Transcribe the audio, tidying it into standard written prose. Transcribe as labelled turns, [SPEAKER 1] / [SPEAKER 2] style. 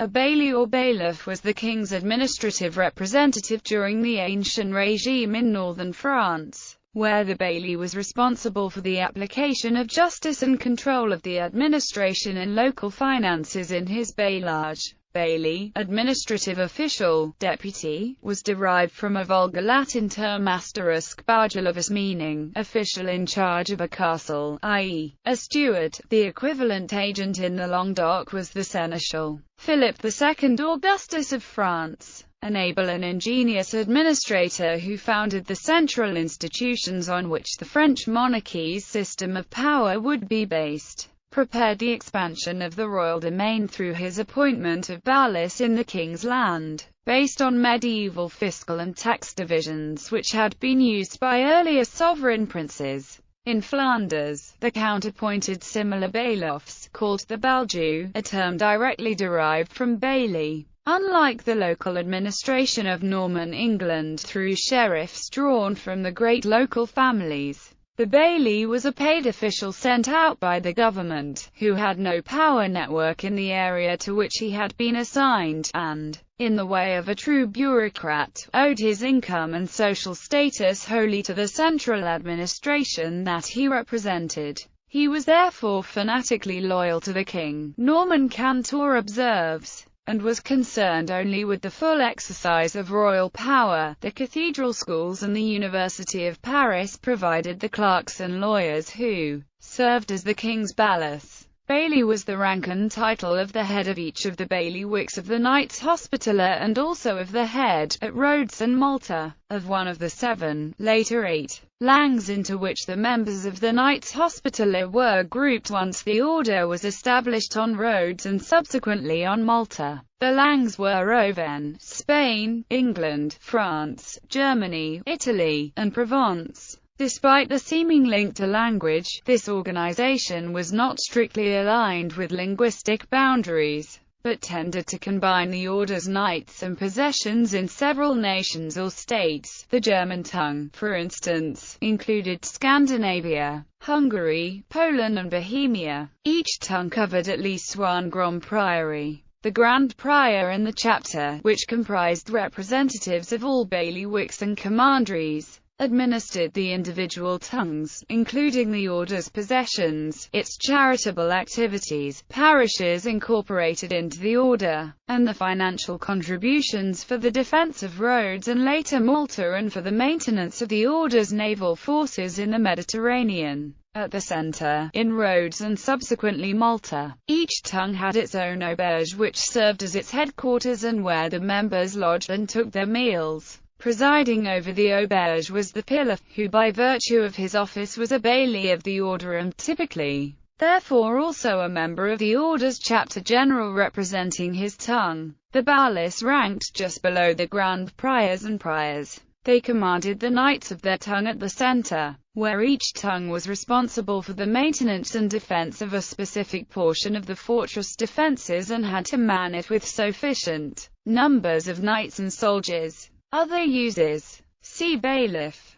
[SPEAKER 1] A bailli or bailiff was the king's administrative representative during the ancient regime in northern France, where the bailli was responsible for the application of justice and control of the administration and local finances in his bailliage. Bailli, administrative official, deputy, was derived from a vulgar Latin term *bajulavus, meaning official in charge of a castle, i.e., a steward. The equivalent agent in the Languedoc was the seneschal. Philip II Augustus of France, an able and ingenious administrator who founded the central institutions on which the French monarchy's system of power would be based, prepared the expansion of the royal domain through his appointment of bailiffs in the king's land, based on medieval fiscal and tax divisions which had been used by earlier sovereign princes. In Flanders, the count appointed similar bailiffs, called the baljuw, a term directly derived from bailli. Unlike the local administration of Norman England through sheriffs drawn from the great local families, the bailli was a paid official sent out by the government, who had no power network in the area to which he had been assigned, and, in the way of a true bureaucrat, owed his income and social status wholly to the central administration that he represented. He was therefore fanatically loyal to the king, Norman Cantor observes, and was concerned only with the full exercise of royal power. The cathedral schools and the University of Paris provided the clerks and lawyers who served as the king's bailiffs. Bailli was the rank and title of the head of each of the bailiwicks of the Knights Hospitaller and also of the head, at Rhodes and Malta, of one of the 7, later 8, langues into which the members of the Knights Hospitaller were grouped once the order was established on Rhodes and subsequently on Malta. The langues were Auvergne, Spain, England, France, Germany, Italy, and Provence. Despite the seeming link to language, this organization was not strictly aligned with linguistic boundaries, but tended to combine the order's knights and possessions in several nations or states. The German tongue, for instance, included Scandinavia, Hungary, Poland and Bohemia. Each tongue covered at least one Grand Priory. The Grand Prior and the Chapter, which comprised representatives of all bailiwicks and commanderies, administered the individual tongues, including the order's possessions, its charitable activities, parishes incorporated into the order, and the financial contributions for the defense of Rhodes and later Malta and for the maintenance of the order's naval forces in the Mediterranean. At the center, in Rhodes and subsequently Malta, each tongue had its own auberge which served as its headquarters and where the members lodged and took their meals. Presiding over the auberge was the pillar, who by virtue of his office was a bailli of the order and typically, therefore also a member of the order's chapter general representing his tongue. The bailiffs ranked just below the grand priors and priors. They commanded the knights of their tongue at the center, where each tongue was responsible for the maintenance and defense of a specific portion of the fortress defenses and had to man it with sufficient numbers of knights and soldiers. Other uses. See bailiff.